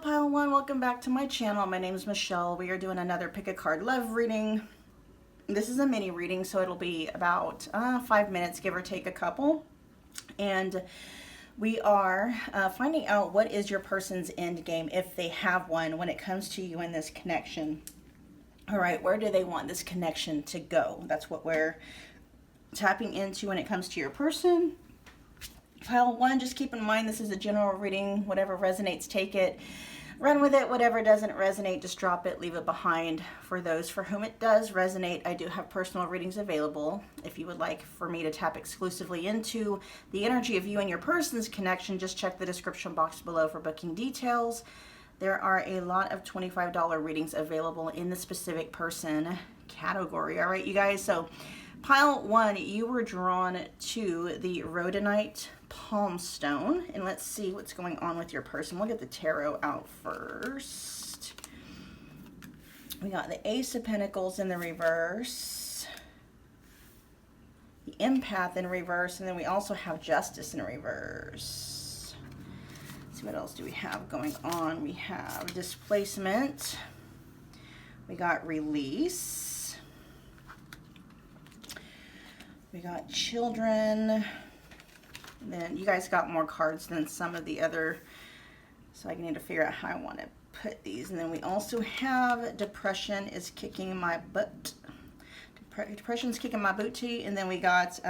Pile 1, welcome back to my channel. My name is Michelle. We are doing another pick a card love reading. This is a mini reading, so it'll be about 5 minutes, give or take a couple. And we are finding out what is your person's end game, if they have one, when it comes to you in this connection. All right, where do they want this connection to go? That's what we're tapping into when it comes to your person. Pile 1, just keep in mind this is a general reading. Whatever resonates, take it. Run with it. Whatever doesn't resonate, just drop it, leave it behind. For those for whom it does resonate, I do have personal readings available. If you would like for me to tap exclusively into the energy of you and your person's connection, just check the description box below for booking details. There are a lot of $25 readings available in the specific person category. All right, you guys, so Pile 1, you were drawn to the Rhodonite palm stone, and let's see what's going on with your person. We'll get the tarot out first. We got the Ace of Pentacles in the reverse, the Empath in reverse, and then we also have Justice in reverse. Let's see, what else do we have going on? We have displacement, we got release, we got children. Then you guys got more cards than some of the other, so I need to figure out how I want to put these. And then we also have depression is kicking my butt. Depression's kicking my booty. And then we got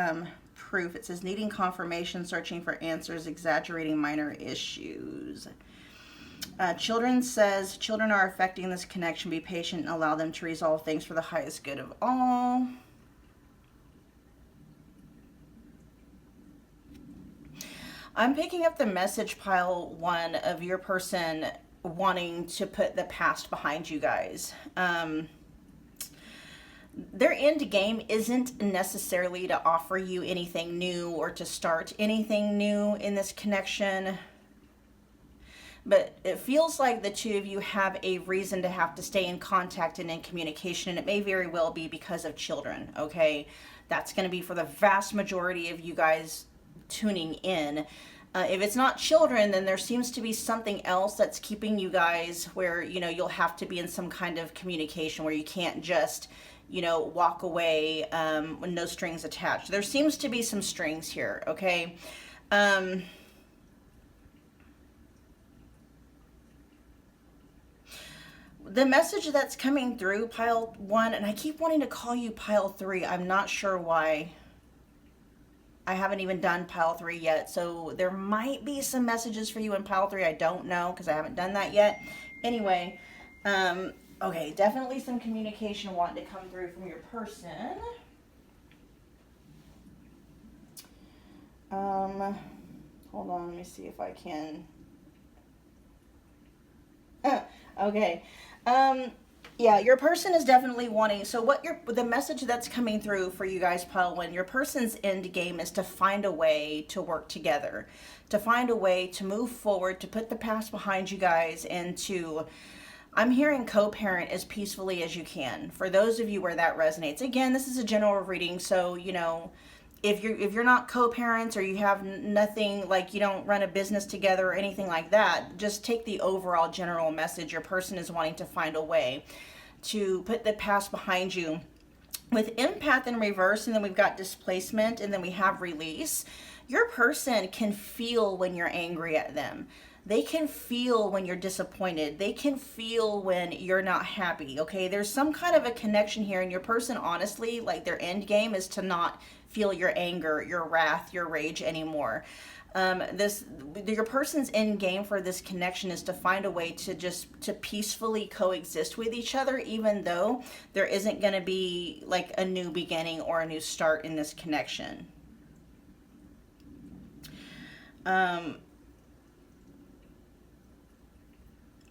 proof. It says needing confirmation, searching for answers, exaggerating minor issues. Children says children are affecting this connection. Be patient and allow them to resolve things for the highest good of all. I'm picking up the message, Pile 1, of your person wanting to put the past behind you guys. Their end game isn't necessarily to offer you anything new or to start anything new in this connection. But it feels like the two of you have a reason to have to stay in contact and in communication, and it may very well be because of children, okay? That's going to be for the vast majority of you guys tuning in. If it's not children, then there seems to be something else that's keeping you guys where, you know, you'll have to be in some kind of communication where you can't just, you know, walk away with no strings attached. There seems to be some strings here, okay? The message that's coming through, Pile 1, and I keep wanting to call you Pile 3. I'm not sure why. I haven't even done Pile 3 yet, so there might be some messages for you in Pile 3. I don't know because I haven't done that yet. Anyway, okay, definitely some communication wanting to come through from your person. Hold on, let me see if I can. Okay. Yeah, your person is definitely wanting, so the message that's coming through for you guys, Pile 1, your person's end game is to find a way to work together, to find a way to move forward, to put the past behind you guys, and to, I'm hearing co-parent as peacefully as you can. For those of you where that resonates, again, this is a general reading, so, you know, if you're not co-parents or you have nothing, like you don't run a business together or anything like that, just take the overall general message. Your person is wanting to find a way to put the past behind you. With empath in reverse, and then we've got displacement, and then we have release. Your person can feel when you're angry at them. They can feel when you're disappointed. They can feel when you're not happy, okay? There's some kind of a connection here, and your person, honestly, like their end game is to not feel your anger, your wrath, your rage anymore. Your person's end game for this connection is to find a way to peacefully coexist with each other, even though there isn't going to be like a new beginning or a new start in this connection.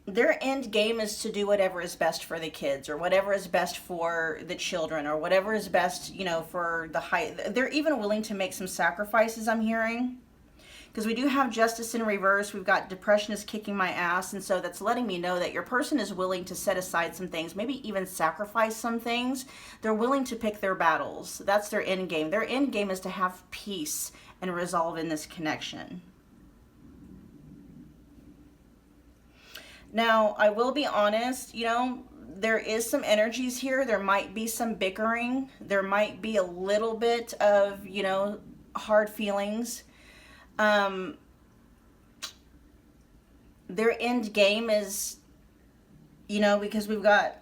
Their end game is to do whatever is best for the kids, or whatever is best for the children, or whatever is best, you know, for the high. They're even willing to make some sacrifices, I'm hearing. Because we do have justice in reverse. We've got depression is kicking my ass. And so that's letting me know that your person is willing to set aside some things, maybe even sacrifice some things. They're willing to pick their battles. That's their end game. Their end game is to have peace and resolve in this connection. Now, I will be honest, you know, there is some energies here. There might be some bickering. There might be a little bit of, you know, hard feelings. Their end game is, you know, because we've got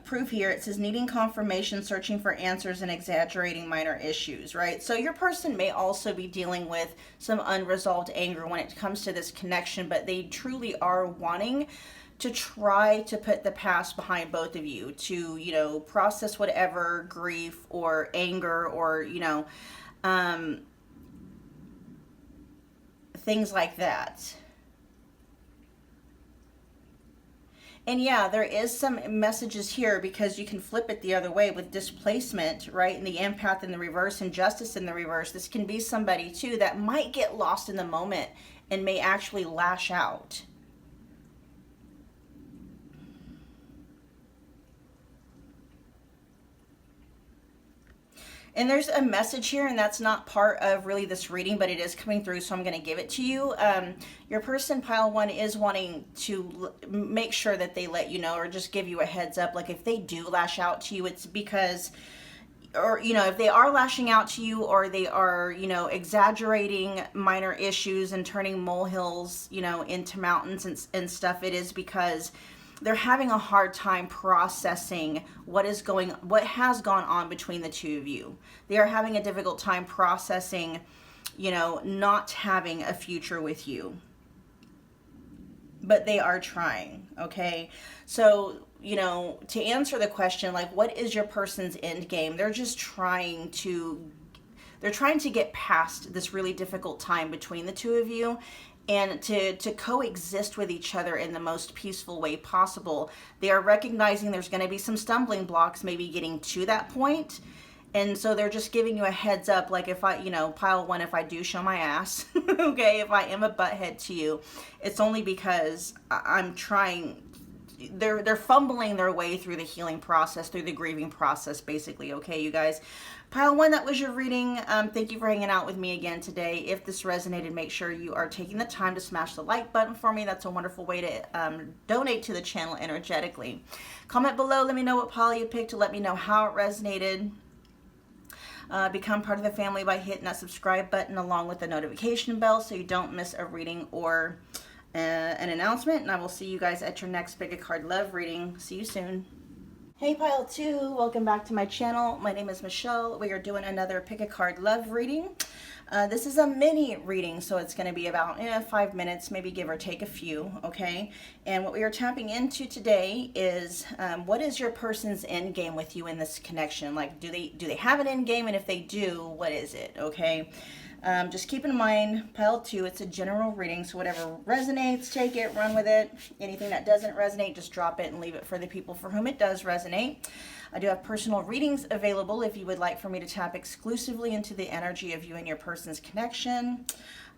proof here. It says needing confirmation, searching for answers, and exaggerating minor issues, right? So your person may also be dealing with some unresolved anger when it comes to this connection, but they truly are wanting to try to put the past behind both of you, to, you know, process whatever grief or anger or, you know, things like that. And yeah, there is some messages here, because you can flip it the other way with displacement, right? And the empath in the reverse and justice in the reverse. This can be somebody too that might get lost in the moment and may actually lash out. And there's a message here, and that's not part of really this reading, but it is coming through, so I'm going to give it to you. Your person, pile one, is wanting to make sure that they let you know, or just give you a heads up. Like if they do lash out to you, it's because, or, you know, if they are lashing out to you, or they are, you know, exaggerating minor issues and turning molehills, you know, into mountains and stuff, it is because they're having a hard time processing what has gone on between the two of you. They are having a difficult time processing, you know, not having a future with you. But they are trying, okay? So, you know, to answer the question, like, what is your person's end game? They're just trying to get past this really difficult time between the two of you, and to coexist with each other in the most peaceful way possible. They are recognizing there's going to be some stumbling blocks, maybe getting to that point. And so they're just giving you a heads up, like if I, you know, pile one, if I do show my ass, okay, if I am a butthead to you, it's only because I'm trying, they're fumbling their way through the healing process, through the grieving process, basically, okay, you guys. Pile one, that was your reading. Thank you for hanging out with me again today. If this resonated, make sure you are taking the time to smash the like button for me. That's a wonderful way to donate to the channel energetically. Comment below. Let me know what pile you picked, to let me know how it resonated. Become part of the family by hitting that subscribe button along with the notification bell so you don't miss a reading or an announcement. And I will see you guys at your next Pick a Card Love reading. See you soon. Hey pile two, welcome back to my channel. My name is Michelle. We are doing another Pick a Card Love reading. This is a mini reading, so it's going to be about 5 minutes, maybe give or take a few, okay? And what we are tapping into today is what is your person's end game with you in this connection? Like, do they have an end game? And if they do, what is it, okay? Just keep in mind, pile two, it's a general reading, so whatever resonates, take it, run with it. Anything that doesn't resonate, just drop it and leave it for the people for whom it does resonate. I do have personal readings available if you would like for me to tap exclusively into the energy of you and your person's connection.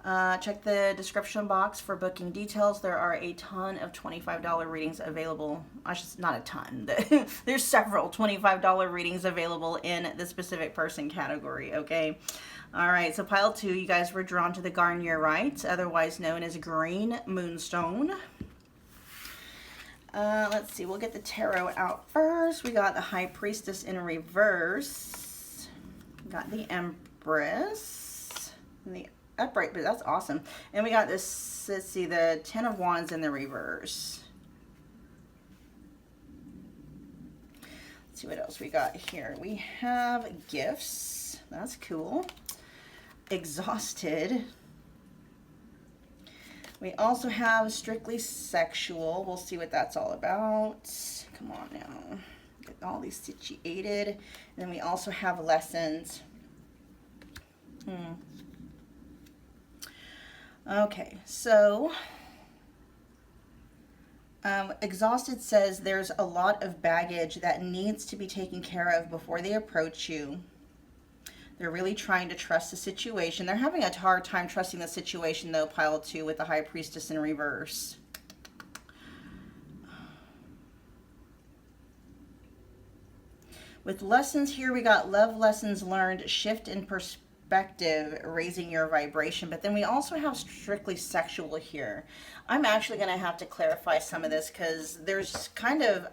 Check the description box for booking details. There are a ton of $25 readings available. Not a ton. There's several $25 readings available in the specific person category, okay? All right, so pile two, you guys were drawn to the Garnierite, otherwise known as green moonstone. Let's see, we'll get the tarot out first. We got the High Priestess in reverse. We got the Empress. And the upright, but that's awesome. And we got this, let's see, the Ten of Wands in the reverse. Let's see what else we got here. We have gifts. That's cool. Exhausted. We also have strictly sexual. We'll see what that's all about. Come on now. Get all these situated. And then we also have lessons. Okay, so exhausted says there's a lot of baggage that needs to be taken care of before they approach you. They're really trying to trust the situation. They're having a hard time trusting the situation, though, pile two, with the High Priestess in reverse. With lessons here, we got love lessons learned, shift in perspective, raising your vibration. But then we also have strictly sexual here. I'm actually going to have to clarify some of this because there's kind of...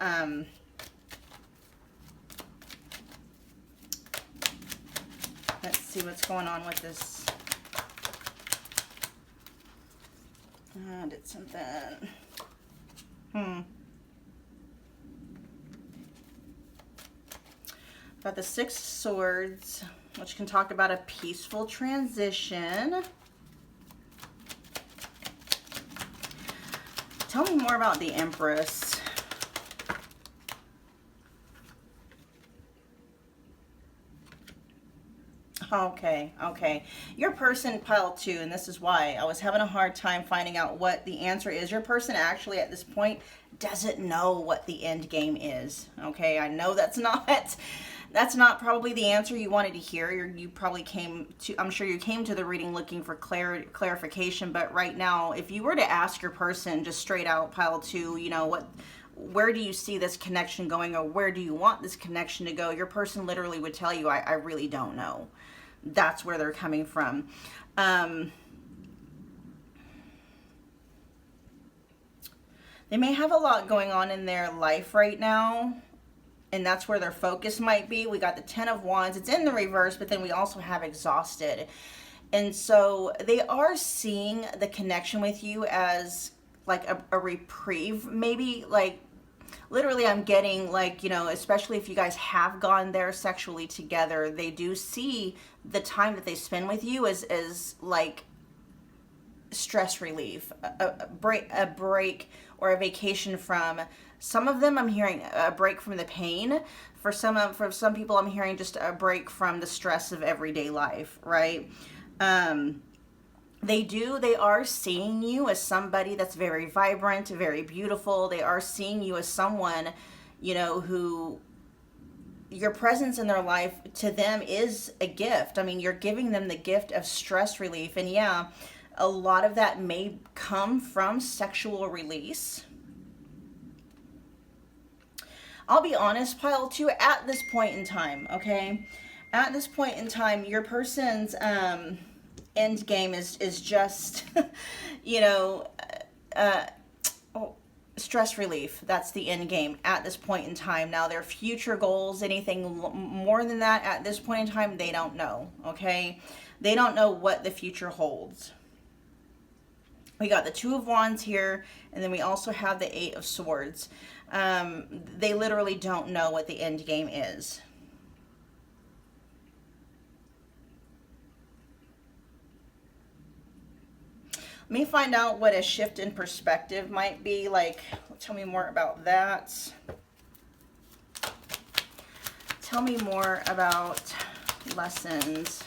let's see what's going on with this. I did something. Got the Six of Swords, which can talk about a peaceful transition. Tell me more about the Empress. Okay. Your person, pile 2, and this is why I was having a hard time finding out what the answer is. Your person actually at this point doesn't know what the end game is. Okay, I know that's not probably the answer you wanted to hear. You probably I'm sure you came to the reading looking for clarification, but right now, if you were to ask your person just straight out, pile 2, you know, where do you see this connection going, or where do you want this connection to go? Your person literally would tell you, I really don't know. That's where they're coming from. They may have a lot going on in their life right now, and that's where their focus might be. We got the Ten of Wands. It's in the reverse, but then we also have exhausted. And so they are seeing the connection with you as like a reprieve, maybe. Like literally I'm getting like, you know, especially if you guys have gone there sexually together, they do see the time that they spend with you as like stress relief, a break or a vacation from. Some of them I'm hearing a break from the pain. For some people I'm hearing just a break from the stress of everyday life, right? They are seeing you as somebody that's very vibrant, very beautiful. They are seeing you as someone, you know, who your presence in their life to them is a gift. I mean, you're giving them the gift of stress relief. And yeah, a lot of that may come from sexual release. I'll be honest, pile 2, at this point in time, okay? At this point in time, your person's end game is just, you know, stress relief. That's the end game at this point in time. Now, their future goals, anything more than that at this point in time, they don't know, okay? They don't know what the future holds. We got the Two of Wands here, and then we also have the Eight of Swords. They literally don't know what the end game is. Let me find out what a shift in perspective might be. Like, tell me more about that. Tell me more about lessons.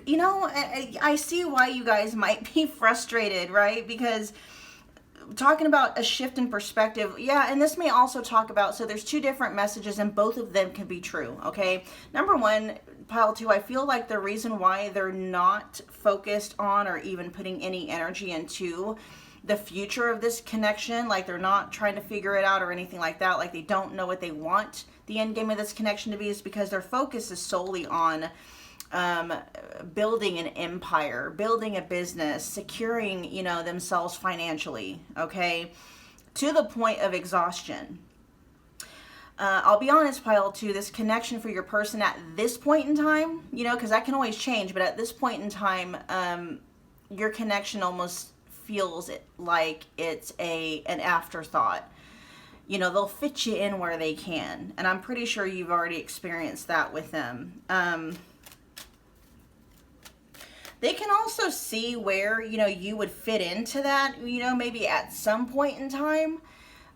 You know, I see why you guys might be frustrated, right? Because talking about a shift in perspective, yeah, and this may also talk about, so there's two different messages and both of them can be true, okay? Number one, pile 2, I feel like the reason why they're not focused on or even putting any energy into the future of this connection, like they're not trying to figure it out or anything like that, like they don't know what they want the end game of this connection to be, is because their focus is solely on building an empire, building a business, securing, you know, themselves financially, okay, to the point of exhaustion. I'll be honest, pile 2, this connection for your person at this point in time, you know, because that can always change, but at this point in time, your connection almost feels like it's an afterthought. You know, they'll fit you in where they can, and I'm pretty sure you've already experienced that with them. They can also see where, you know, you would fit into that, you know, maybe at some point in time,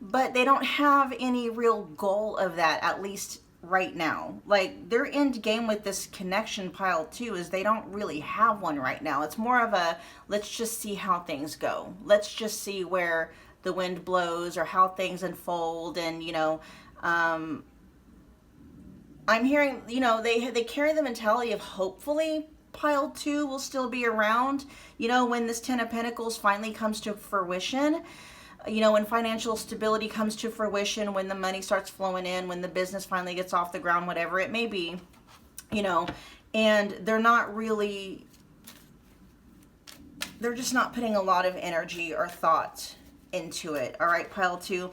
but they don't have any real goal of that, at least right now. Like, their end game with this connection, pile 2, is they don't really have one right now. It's more of a, let's just see how things go. Let's just see where the wind blows or how things unfold. And, you know, I'm hearing, you know, they carry the mentality of hopefully pile 2 will still be around, you know, when this 10 of Pentacles finally comes to fruition. You know, when financial stability comes to fruition, when the money starts flowing in, when the business finally gets off the ground, whatever it may be, you know, and they're just not putting a lot of energy or thought into it. All right, pile 2.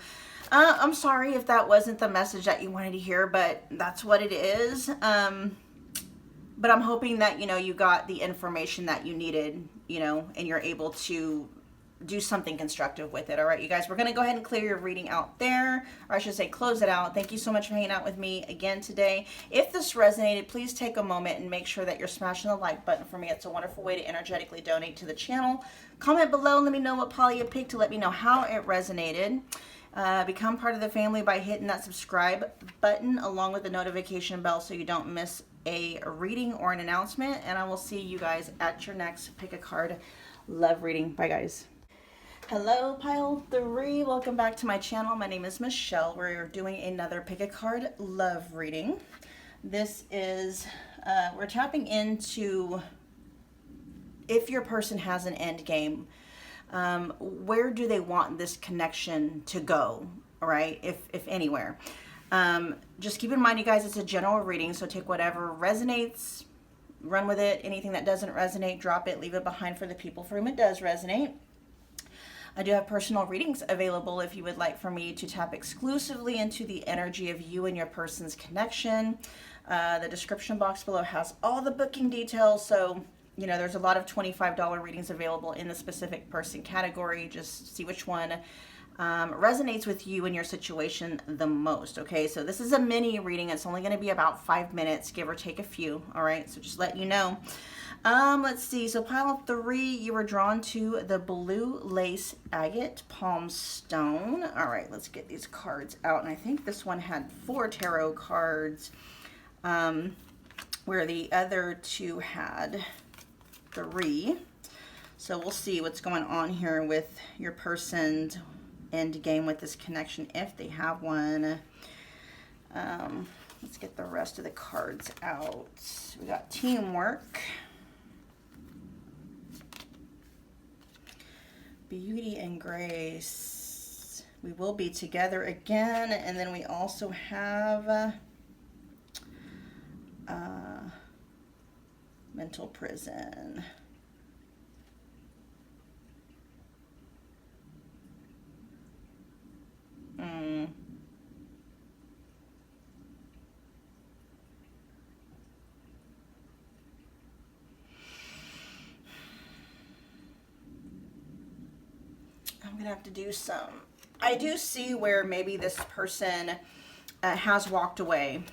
I'm sorry if that wasn't the message that you wanted to hear, but that's what it is. But I'm hoping that, you know, you got the information that you needed, you know, and you're able to do something constructive with it. All right, you guys, we're going to go ahead and clear your reading out there, or I should say close it out. Thank you so much for hanging out with me again today. If this resonated, please take a moment and make sure that you're smashing the like button for me. It's a wonderful way to energetically donate to the channel. Comment below and let me know what pile you picked to let me know how it resonated. Become part of the family by hitting that subscribe button along with the notification bell so you don't miss a reading or an announcement. And I will see you guys at your next Pick a Card love reading. Bye, guys. Hello, pile 3. Welcome back to my channel. My name is Michelle. We're doing another Pick a Card love reading. This is, we're tapping into if your person has an end game. Where do they want this connection to go? All right, if anywhere. Just keep in mind, you guys, it's a general reading, so take whatever resonates, run with it. Anything that doesn't resonate, drop it, leave it behind for the people for whom it does resonate. I do have personal readings available if you would like for me to tap exclusively into the energy of you and your person's connection. The description box below has all the booking details, so you know there's a lot of $25 readings available in the specific person category. Just see which one resonates with you and your situation the most. Okay, so this is a mini reading. It's only going to be about 5 minutes, give or take a few. All right, so just let you know. Let's see. So pile 3, you were drawn to the blue lace agate palm stone. All right, let's get these cards out. And I think this one had 4 tarot cards, where the other 2 had 3. So we'll see what's going on here with your person's end game with this connection, if they have one. Let's get the rest of the cards out. We got teamwork, beauty and grace, we will be together again, and then we also have mental prison. I'm gonna have to do some. I do see where maybe this person has walked away.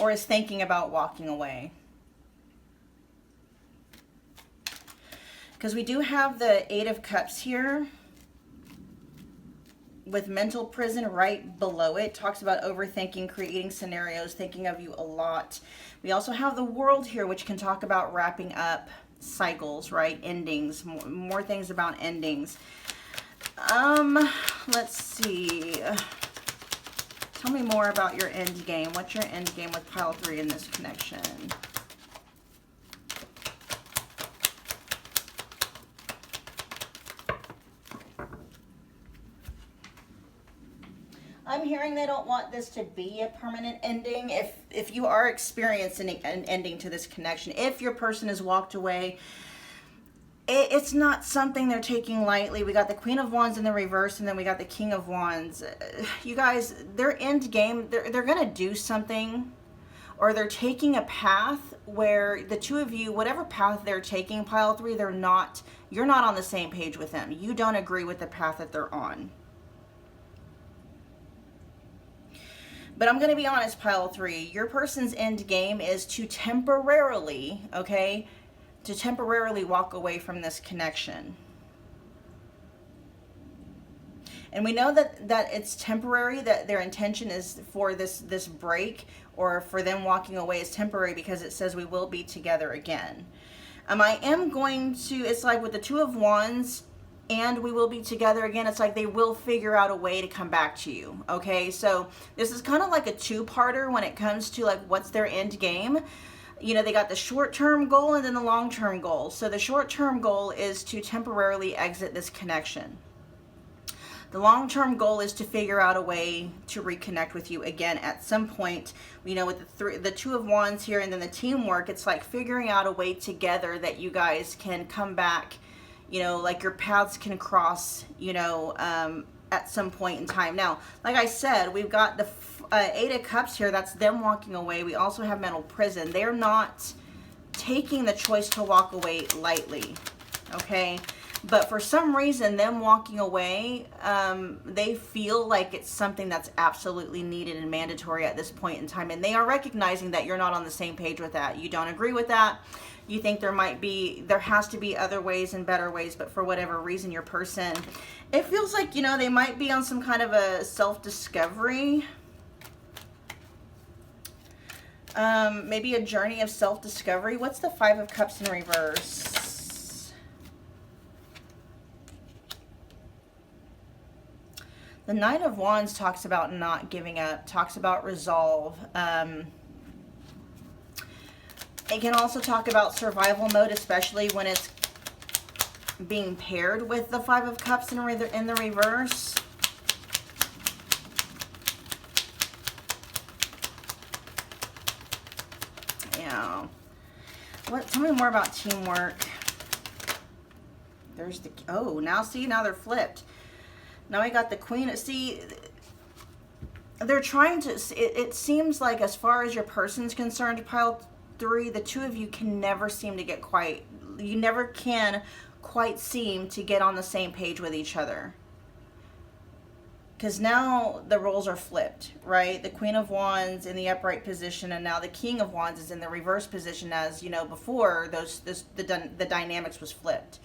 Or is thinking about walking away. Because we do have the 8 of Cups here with mental prison right below it. Talks about overthinking, creating scenarios, thinking of you a lot. We also have the World here, which can talk about wrapping up cycles, right? Endings, more things about endings. Let's see. Tell me more about your end game. What's your end game with pile 3 in this connection? I'm hearing they don't want this to be a permanent ending. If you are experiencing an ending to this connection, if your person has walked away, it's not something they're taking lightly. We got the Queen of Wands in the reverse, and then we got the King of Wands. You guys, their end game, they're going to do something, or they're taking a path where the two of you, whatever path they're taking, pile 3, you're not on the same page with them. You don't agree with the path that they're on. But I'm going to be honest, pile 3, your person's end game is to temporarily, okay, to temporarily walk away from this connection. And we know that it's temporary, that their intention is for this break, or for them walking away is temporary, because it says we will be together again. I am going to, it's like with the 2 of Wands, and we will be together again. It's like they will figure out a way to come back to you. Okay, so this is kind of like a two-parter when it comes to like what's their end game. You know, they got the short-term goal and then the long-term goal. So the short-term goal is to temporarily exit this connection. The long-term goal is to figure out a way to reconnect with you again at some point. You know, with the Two of Wands here and then the teamwork, it's like figuring out a way together that you guys can come back, you know, like your paths can cross, you know, at some point in time. Now, like I said, we've got the Eight of Cups here. That's them walking away. We also have mental prison. They're not taking the choice to walk away lightly, okay? But for some reason, them walking away, they feel like it's something that's absolutely needed and mandatory at this point in time. And they are recognizing that you're not on the same page with that. You don't agree with that. You think there has to be other ways and better ways, but for whatever reason, your person, it feels like, you know, they might be on some kind of a self-discovery. Maybe a journey of self-discovery. What's the Five of Cups in reverse? The Nine of Wands talks about not giving up, talks about resolve. It can also talk about survival mode, especially when it's being paired with the Five of Cups in the reverse. Yeah. Tell me more about teamwork. There's the, oh, now see, now they're flipped. Now we got the Queen. See, they're trying to, it seems like as far as your person's concerned, pile 3, the two of you can never seem to get you never can quite seem to get on the same page with each other. Because now the roles are flipped, right? The Queen of Wands in the upright position, and now the King of Wands is in the reverse position. As you know, before the dynamics was flipped.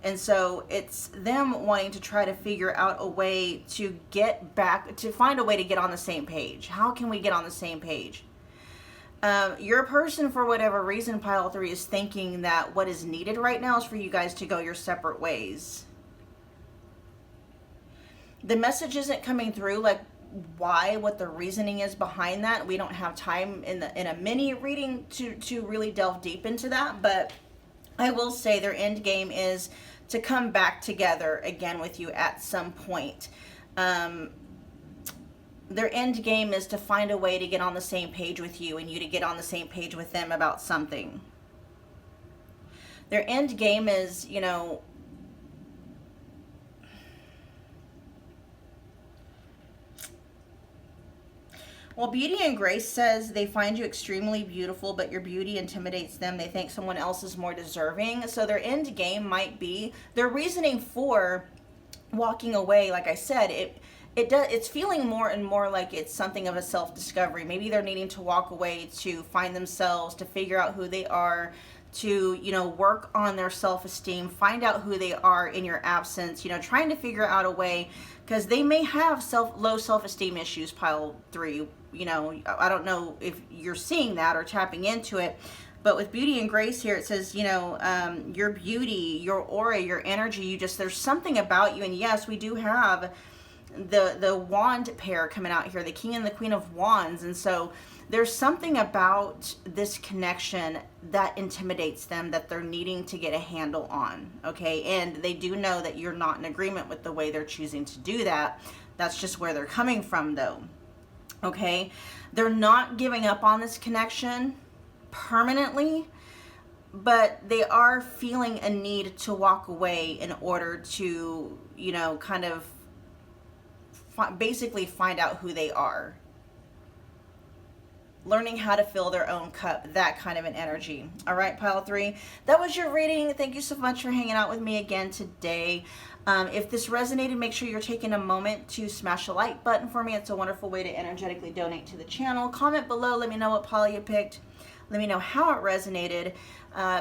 And so it's them wanting to try to figure out a way to get back, to find a way to get on the same page. How can we get on the same page? Your person, for whatever reason, pile 3, is thinking that what is needed right now is for you guys to go your separate ways. The message isn't coming through, like what the reasoning is behind that. We don't have time in a mini reading to really delve deep into that, but I will say their end game is to come back together again with you at some point. Their end game is to find a way to get on the same page with you and you to get on the same page with them about something. Their end game is, you know, well, Beauty and Grace says they find you extremely beautiful, but your beauty intimidates them. They think someone else is more deserving. So their end game might be, their reasoning for walking away, like I said, it's feeling more and more like it's something of a self-discovery. Maybe they're needing to walk away to find themselves, to figure out who they are, to, you know, work on their self-esteem, find out who they are in your absence, you know, trying to figure out a way, because they may have low self-esteem issues, pile 3. You know, I don't know if you're seeing that or tapping into it, but with Beauty and Grace here, it says, you know, your beauty, your aura, your energy, there's something about you. And yes, we do have the wand pair coming out here, the King and the Queen of Wands. And so there's something about this connection that intimidates them, that they're needing to get a handle on, okay? And they do know that you're not in agreement with the way they're choosing to do that. That's just where they're coming from, though, okay? They're not giving up on this connection permanently, but they are feeling a need to walk away in order to, you know, kind of basically find out who they are. Learning how to fill their own cup, that kind of an energy. All right, pile 3, that was your reading. Thank you so much for hanging out with me again today. If this resonated, make sure you're taking a moment to smash the like button for me. It's a wonderful way to energetically donate to the channel. Comment below, let me know what pile you picked. Let me know how it resonated.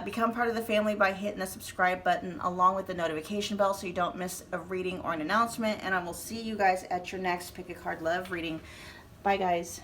Become part of the family by hitting the subscribe button along with the notification bell so you don't miss a reading or an announcement. And I will see you guys at your next Pick a Card Love reading. Bye, guys.